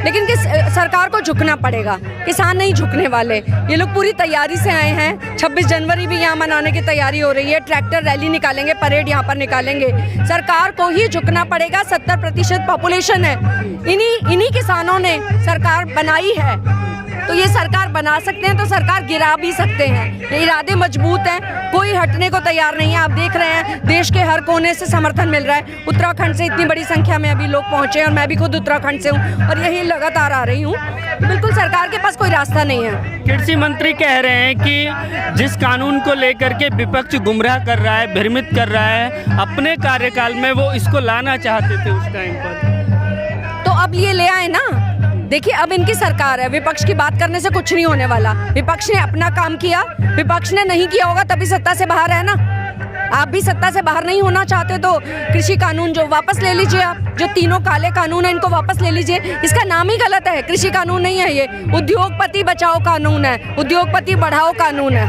लेकिन सरकार को झुकना पड़ेगा, किसान नहीं झुकने वाले। ये लोग पूरी तैयारी से आए हैं, 26 जनवरी भी यहाँ मनाने की तैयारी हो रही है, ट्रैक्टर रैली निकालेंगे, परेड यहाँ पर निकालेंगे। सरकार को ही झुकना पड़ेगा, 70% पॉपुलेशन है, इन्हीं किसानों ने सरकार बनाई है, तो ये सरकार बना सकते हैं तो सरकार गिरा भी सकते हैं। ये इरादे मजबूत हैं, कोई हटने को तैयार नहीं है। आप देख रहे हैं देश के हर कोने से समर्थन मिल रहा है। उत्तराखंड से इतनी बड़ी संख्या में अभी लोग पहुंचे हैं और मैं भी खुद उत्तराखंड से हूं और यही लगातार आ रही हूं। बिल्कुल सरकार के पास कोई रास्ता नहीं है। कृषि मंत्री कह रहे हैं कि जिस कानून को लेकर के विपक्ष गुमराह कर रहा है, भ्रमित कर रहा है, अपने कार्यकाल में वो इसको लाना चाहते थे उस टाइम पर, तो अब ये ले आए ना। देखिए अब इनकी सरकार है, विपक्ष की बात करने से कुछ नहीं होने वाला। विपक्ष ने अपना काम किया, विपक्ष ने नहीं किया होगा तभी सत्ता से बाहर है ना। आप भी सत्ता से बाहर नहीं होना चाहते तो कृषि कानून जो वापस ले लीजिए, आप जो तीनों काले कानून है इनको वापस ले लीजिए। इसका नाम ही गलत है, कृषि कानून नहीं है ये, उद्योगपति बचाओ कानून है, उद्योगपति बढ़ाओ कानून है।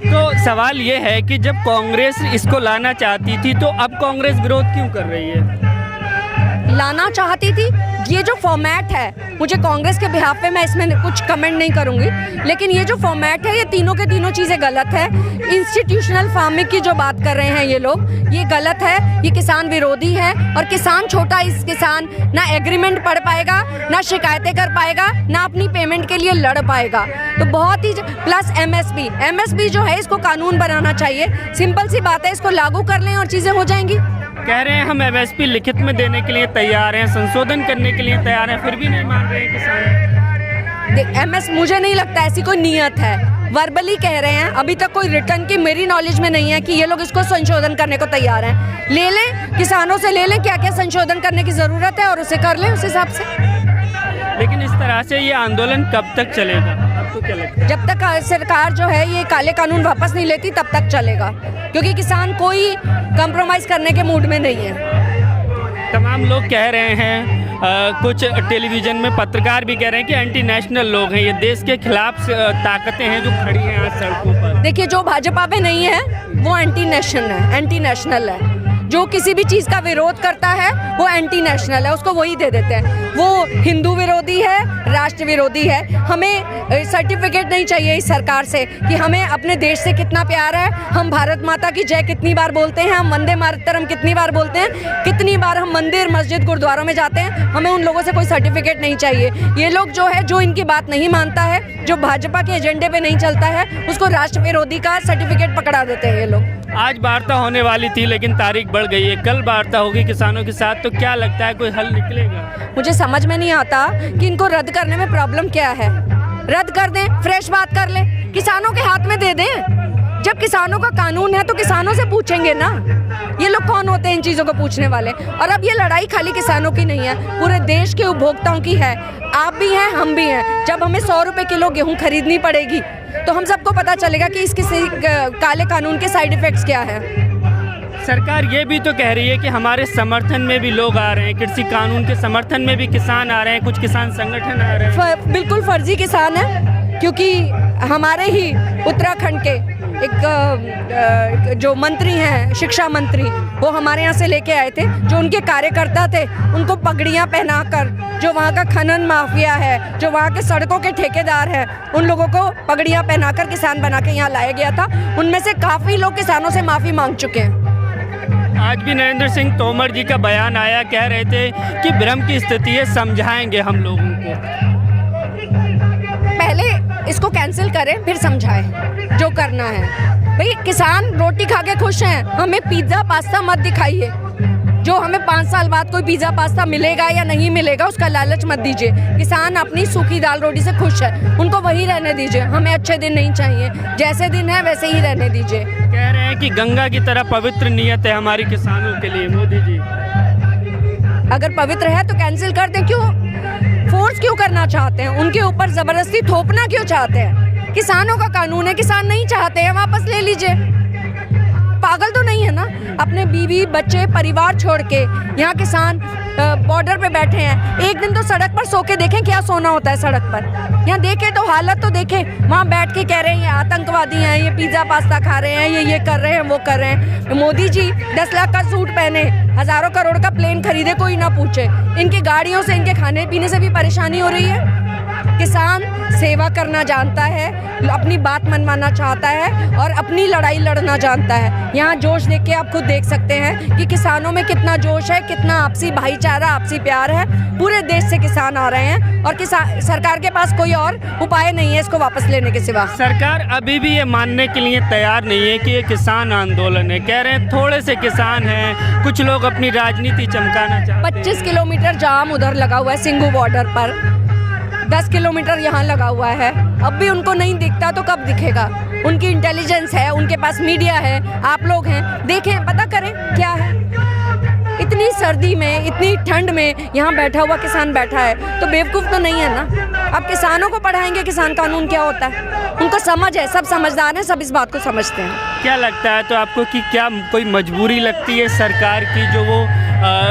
तो सवाल ये है कि जब कांग्रेस इसको लाना चाहती थी तो अब कांग्रेस विरोध क्यों कर रही है? लाना चाहती थी, ये जो फॉर्मेट है, मुझे कांग्रेस के बिहाफ पे मैं इसमें कुछ कमेंट नहीं करूंगी, लेकिन ये जो फॉर्मेट है ये तीनों के तीनों चीज़ें गलत है। इंस्टीट्यूशनल फार्मिंग की जो बात कर रहे हैं ये लोग, ये गलत है, ये किसान विरोधी है। और किसान छोटा इस किसान ना एग्रीमेंट पढ़ पाएगा, ना शिकायतें कर पाएगा, ना अपनी पेमेंट के लिए लड़ पाएगा। तो बहुत ही प्लस एमएसपी जो है इसको कानून बनाना चाहिए। सिंपल सी बात है, इसको लागू कर लें और चीज़ें हो जाएंगी। कह रहे हैं हम एमएसपी लिखित में देने के लिए तैयार हैं, संशोधन करने के लिए तैयार हैं, फिर भी नहीं मान रहे हैं किसान। मुझे नहीं लगता ऐसी कोई नीयत है, वर्बली कह रहे हैं। अभी तक कोई रिटर्न की मेरी नॉलेज में नहीं है कि ये लोग इसको संशोधन करने को तैयार हैं। ले लें, किसानों से ले लें क्या क्या संशोधन करने की ज़रूरत है और उसे कर लें उस हिसाब से। लेकिन इस तरह से ये आंदोलन कब तक चलेगा, आपको क्या लगता है? जब तक सरकार जो है ये काले कानून वापस नहीं लेती तब तक चलेगा, क्योंकि किसान कोई कंप्रोमाइज़ करने के मूड में नहीं है। तमाम लोग कह रहे हैं, कुछ टेलीविज़न में पत्रकार भी कह रहे हैं कि एंटी नेशनल लोग हैं, ये देश के खिलाफ ताकतें हैं जो खड़ी हैं आज सड़कों पर। देखिए जो भाजपा में नहीं है वो एंटी नेशनल है। जो किसी भी चीज़ का विरोध करता है वो एंटी नेशनल है, उसको वही दे देते हैं। वो हिंदू विरोधी है, राष्ट्र विरोधी है। हमें सर्टिफिकेट नहीं चाहिए इस सरकार से कि हमें अपने देश से कितना प्यार है, हम भारत माता की जय कितनी बार बोलते हैं, हम वंदे मातरम कितनी बार बोलते हैं, कितनी बार हम मंदिर मस्जिद गुरुद्वारों में जाते हैं। हमें उन लोगों से कोई सर्टिफिकेट नहीं चाहिए। ये लोग जो है, जो इनकी बात नहीं मानता है, जो भाजपा के एजेंडे पे नहीं चलता है, उसको राष्ट्र विरोधी का सर्टिफिकेट पकड़ा देते हैं ये लोग। आज वार्ता होने वाली थी लेकिन तारीख बढ़ गई है, कल वार्ता होगी किसानों के साथ, तो क्या लगता है कोई हल निकलेगा? मुझे समझ में नहीं आता कि इनको रद्द करने में प्रॉब्लम क्या है। रद्द कर दें, फ्रेश बात कर लें, किसानों के हाथ में दे दें। जब किसानों का कानून है तो किसानों से पूछेंगे ना। ये लोग कौन होते हैं इन चीज़ों को पूछने वाले? और अब ये लड़ाई खाली किसानों की नहीं है, पूरे देश के उपभोक्ताओं की है। आप भी हैं, हम भी हैं। जब हमें 100 रुपये किलो गेहूँ खरीदनी पड़ेगी तो हम सबको पता चलेगा कि इस काले कानून के साइड इफ़ेक्ट्स क्या है। सरकार ये भी तो कह रही है कि हमारे समर्थन में भी लोग आ रहे हैं, कृषि कानून के समर्थन में भी किसान आ रहे हैं, कुछ किसान संगठन आ रहे हैं। बिल्कुल फर्जी किसान है, क्योंकि हमारे ही उत्तराखंड के एक जो मंत्री हैं, शिक्षा मंत्री, वो हमारे यहाँ से लेके आए थे। जो उनके कार्यकर्ता थे उनको पगड़ियाँ पहनाकर, जो वहाँ का खनन माफिया है, जो वहाँ के सड़कों के ठेकेदार हैं, उन लोगों को पगड़ियाँ पहनाकर किसान बना के यहाँ लाया गया था। उनमें से काफ़ी लोग किसानों से माफ़ी मांग चुके हैं। आज भी नरेंद्र सिंह तोमर जी का बयान आया, कह रहे थे कि भ्रम की स्थिति है, समझाएंगे हम लोगों को। पहले इसको कैंसिल करें फिर समझाएं जो करना है। भाई किसान रोटी खा के खुश हैं, हमें पिज़्ज़ा पास्ता मत दिखाइए। जो हमें 5 साल बाद कोई पिज़्ज़ा पास्ता मिलेगा या नहीं मिलेगा उसका लालच मत दीजिए। किसान अपनी सूखी दाल रोटी से खुश है, उनको वही रहने दीजिए। हमें अच्छे दिन नहीं चाहिए, जैसे दिन है वैसे ही रहने दीजिए। कह रहे हैं कि गंगा की तरह पवित्र नियत है हमारी किसानों के लिए मोदी जी। अगर पवित्र है तो कैंसिल कर दें। क्यों फोर्स क्यों करना चाहते हैं? उनके ऊपर ज़बरदस्ती थोपना क्यों चाहते हैं? किसानों का कानून है, किसान नहीं चाहते हैं, वापस ले लीजिए। पागल तो नहीं है ना? अपने बीवी बच्चे परिवार छोड़ के यहाँ किसान बॉर्डर पे बैठे हैं। एक दिन तो सड़क पर सो के देखें क्या सोना होता है सड़क पर। यहाँ देखें तो हालत तो देखें, वहाँ बैठ के कह रहे हैं ये आतंकवादी हैं, ये पिज़्ज़ा पास्ता खा रहे हैं, ये कर रहे हैं, वो कर रहे हैं। मोदी जी 10 लाख का सूट पहने, हज़ारों करोड़ का प्लेन खरीदे, कोई ना पूछे। इनकी गाड़ियों से, इनके खाने पीने से भी परेशानी हो रही है। किसान सेवा करना जानता है, अपनी बात मनवाना चाहता है और अपनी लड़ाई लड़ना जानता है। यहाँ जोश देख के आप खुद देख सकते हैं कि किसानों में कितना जोश है, कितना आपसी भाईचारा, आपसी प्यार है। पूरे देश से किसान आ रहे हैं और सरकार के पास कोई और उपाय नहीं है इसको वापस लेने के सिवा। सरकार अभी भी ये मानने के लिए तैयार नहीं है कि ये किसान आंदोलन है। कह रहे हैं थोड़े से किसान हैं, कुछ लोग अपनी राजनीति चमकाना चाहते हैं। 25 किलोमीटर जाम उधर लगा हुआ है सिंघू बॉर्डर पर, 10 किलोमीटर यहाँ लगा हुआ है। अब भी उनको नहीं दिखता तो कब दिखेगा? उनकी इंटेलिजेंस है, उनके पास मीडिया है, आप लोग हैं, देखें, पता करें क्या है। इतनी सर्दी में, इतनी ठंड में यहाँ बैठा हुआ किसान बैठा है तो बेवकूफ़ तो नहीं है ना? अब किसानों को पढ़ाएंगे किसान कानून क्या होता है? उनको समझ है, सब समझदार हैं, सब इस बात को समझते हैं। क्या लगता है तो आपको कि क्या कोई मजबूरी लगती है सरकार की जो वो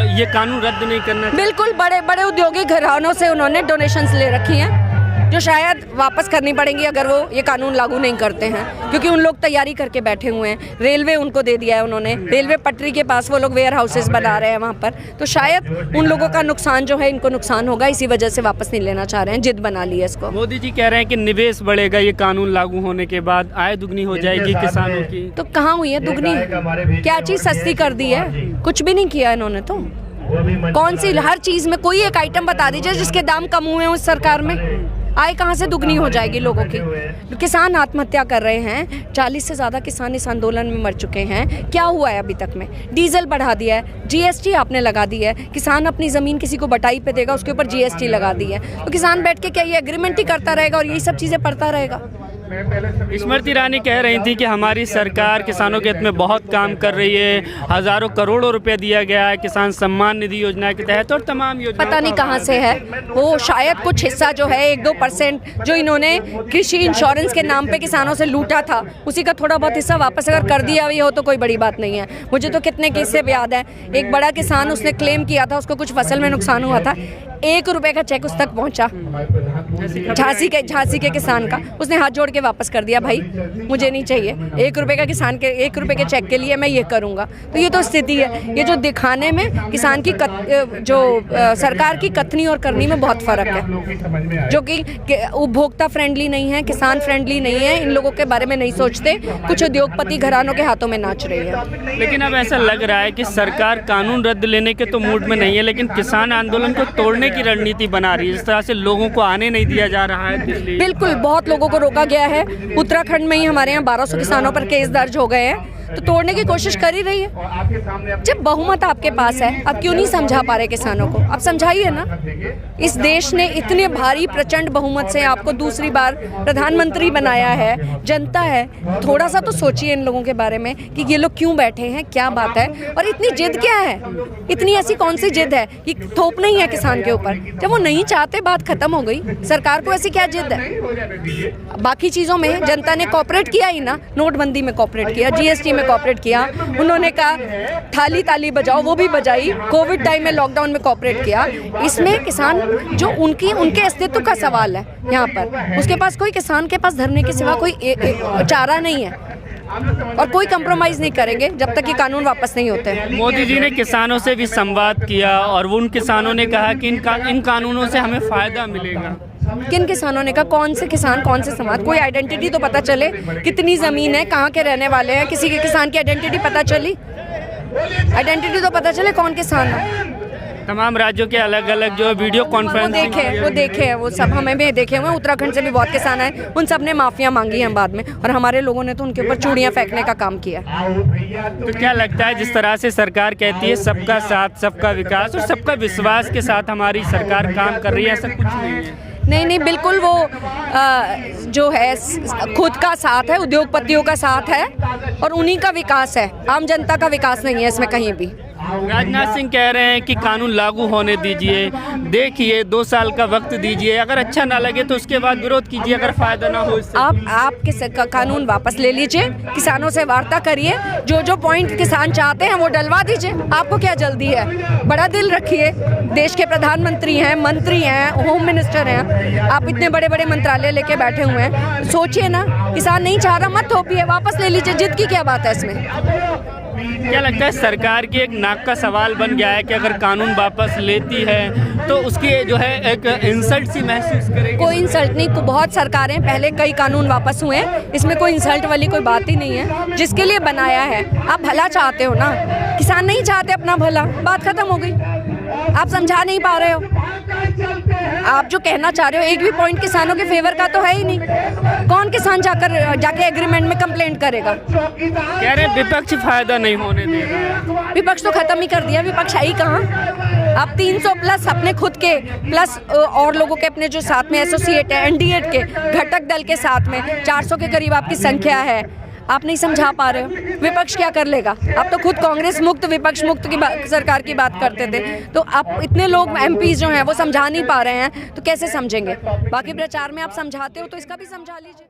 ये कानून रद्द नहीं करना? बिल्कुल, बड़े बड़े उद्योगिक घरानों से उन्होंने डोनेशंस ले रखी हैं जो शायद वापस करनी पड़ेंगी अगर वो ये कानून लागू नहीं करते हैं, क्योंकि उन लोग तैयारी करके बैठे हुए हैं। रेलवे उनको दे दिया है उन्होंने, रेलवे पटरी के पास वो लोग वेयर हाउसेस बना रहे हैं वहाँ पर, तो शायद उन लोगों का नुकसान जो है इनको नुकसान होगा, इसी वजह से वापस नहीं लेना चाह रहे हैं, जिद बना ली है इसको। मोदी जी कह रहे हैं कि निवेश बढ़ेगा ये कानून लागू होने के बाद, आय दुगनी हो जाएगी किसानों की। तो कहाँ हुई है दुगनी? क्या चीज़ सस्ती कर दी है? कुछ भी नहीं किया इन्होंने तो। कौन सी हर चीज़ में कोई एक आइटम बता दीजिए जिसके दाम कम हुए हैं उस सरकार में। आय कहाँ से दुगनी हो जाएगी लोगों की? किसान आत्महत्या कर रहे हैं, 40 से ज़्यादा किसान इस आंदोलन में मर चुके हैं। क्या हुआ है अभी तक में? डीजल बढ़ा दिया है, जीएसटी आपने लगा दी है। किसान अपनी ज़मीन किसी को बटाई पे देगा, उसके ऊपर जीएसटी लगा दी है, तो किसान बैठ के क्या ये एग्रीमेंट ही करता रहेगा और यही सब चीज़ें पढ़ता रहेगा? स्मृति ईरानी कह रही थी कि हमारी सरकार किसानों के हित में बहुत काम कर रही है, हज़ारों करोड़ों रुपए दिया गया है किसान सम्मान निधि योजना के तहत और तमाम योजना। पता नहीं कहाँ से है वो, शायद कुछ हिस्सा जो है 1-2% जो इन्होंने कृषि इंश्योरेंस के नाम पे किसानों से लूटा था, उसी का थोड़ा बहुत हिस्सा वापस अगर कर दिया भी हो तो कोई बड़ी बात नहीं है। मुझे तो कितने किस्से याद है, एक बड़ा किसान उसने क्लेम किया था, उसको कुछ फसल में नुकसान हुआ था, 1 रुपये का चेक उस तक पहुंचा, झांसी के किसान का, उसने हाथ जोड़ के वापस कर दिया, भाई मुझे नहीं चाहिए 1 रुपये का, किसान के 1 रुपये के चेक के लिए मैं ये करूँगा। तो ये तो स्थिति है, ये जो दिखाने में किसान की सरकार की कथनी और करनी में बहुत फ़र्क है, जो कि उपभोक्ता फ्रेंडली नहीं है, किसान फ्रेंडली नहीं है, इन लोगों के बारे में नहीं सोचते, कुछ उद्योगपति घरानों के हाथों में नाच रही है। लेकिन अब ऐसा लग रहा है कि सरकार कानून रद्द लेने के तो मूड में नहीं है, लेकिन किसान आंदोलन को तोड़ने की रणनीति बना रही है। जिस तरह से लोगों को आने नहीं दिया जा रहा है दिल्ली, बिल्कुल बहुत लोगों को रोका गया है। उत्तराखंड में ही हमारे यहाँ 1200 किसानों पर केस दर्ज हो गए हैं, तो तोड़ने की कोशिश कर ही रही है। जब बहुमत आपके पास है, आप क्यों नहीं समझा पा रहे किसानों को? आप समझाइए ना। इस देश ने इतने भारी प्रचंड बहुमत से आपको दूसरी बार प्रधानमंत्री बनाया है, जनता है, थोड़ा सा तो सोचिए इन लोगों के बारे में कि ये लोग क्यों बैठे हैं, क्या बात है, और इतनी जिद क्या है? इतनी ऐसी कौन सी जिद है कि थोप नहीं है किसान के ऊपर? जब वो नहीं चाहते बात खत्म हो गई, सरकार को ऐसी क्या जिद है? बाकी चीज़ों में जनता ने कॉपरेट किया ही ना, नोटबंदी में कॉपरेट किया, जीएसटी में कॉपरेट किया, उन्होंने कहा थाली ताली बजाओ, वो भी बजाई, कोविड टाइम में लॉकडाउन में कॉपरेट किया। इसमें किसान जो उनके अस्तित्व का सवाल है यहाँ पर, उसके पास कोई किसान के पास धरने के सिवा कोई चारा नहीं है, और कोई कंप्रोमाइज़ नहीं करेंगे जब तक ये कानून वापस नहीं होते हैं। मोदी जी ने किसानों से भी संवाद किया और उन किसानों ने कहा कि इन कानूनों से हमें फ़ायदा मिलेगा। किन किसानों ने कहा? कौन से किसान, कौन से समाज? कोई आइडेंटिटी तो पता चले, कितनी ज़मीन है, कहाँ के रहने वाले हैं, किसी के किसान की आइडेंटिटी पता चली? आइडेंटिटी तो पता चले कौन किसान है। तमाम राज्यों के अलग अलग जो वीडियो कॉन्फ्रेंस वो देखे हैं, वो सब हमें भी देखे हुए। उत्तराखंड से भी बहुत किसान आए, उन सब ने माफिया मांगी हैं बाद में, और हमारे लोगों ने तो उनके ऊपर चूड़ियाँ फेंकने का काम किया। तो क्या लगता है जिस तरह से सरकार कहती है सबका साथ सबका विकास और सबका विश्वास के साथ हमारी सरकार काम कर रही है, ऐसा कुछ नहीं है? नहीं, बिल्कुल वो जो है खुद का साथ है, उद्योगपतियों का साथ है, और उन्हीं का विकास है, आम जनता का विकास नहीं है इसमें कहीं भी। राजनाथ सिंह कह रहे हैं कि कानून लागू होने दीजिए, देखिए 2 साल का वक्त दीजिए, अगर अच्छा ना लगे तो उसके बाद विरोध कीजिए, अगर फायदा ना हो इससे। आप कानून वापस ले लीजिए, किसानों से वार्ता करिए, जो पॉइंट किसान चाहते हैं वो डलवा दीजिए। आपको क्या जल्दी है? बड़ा दिल रखिए, देश के प्रधानमंत्री हैं, मंत्री हैं, होम मिनिस्टर हैं, आप इतने बड़े बड़े मंत्रालय लेके बैठे हुए हैं, सोचिए ना। किसान नहीं चाह रहा, मत थोपिए, वापस ले लीजिए, जिद की क्या बात है इसमें? क्या लगता है सरकार की एक नाक का सवाल बन गया है कि अगर कानून वापस लेती है तो उसकी जो है एक इंसल्ट सी महसूस करेगी? कोई इंसल्ट नहीं, बहुत सरकारें पहले कई कानून वापस हुए हैं, इसमें कोई इंसल्ट वाली कोई बात ही नहीं है। जिसके लिए बनाया है, आप भला चाहते हो ना, किसान नहीं चाहते अपना भला, बात खत्म हो गई। आप समझा नहीं पा रहे हो, आप जो कहना चाह रहे हो एक भी पॉइंट किसानों के फेवर का तो है ही नहीं। कौन किसान जाके एग्रीमेंट में कंप्लेंट करेगा? कह रहे हैं विपक्ष फायदा नहीं होने दे रहा है। विपक्ष तो खत्म ही कर दिया, विपक्ष है ही कहाँ? आप 300 प्लस अपने खुद के प्लस और लोगों के अपने जो साथ में एसोसिएट है, एनडीए के घटक दल के साथ में 400 के करीब आपकी संख्या है, आप नहीं समझा पा रहे हो। विपक्ष क्या कर लेगा? आप तो खुद कांग्रेस मुक्त विपक्ष मुक्त की सरकार की बात करते थे, तो आप इतने लोग एमपी जो हैं वो समझा नहीं पा रहे हैं तो कैसे समझेंगे? बाकी प्रचार में आप समझाते हो तो इसका भी समझा लीजिए।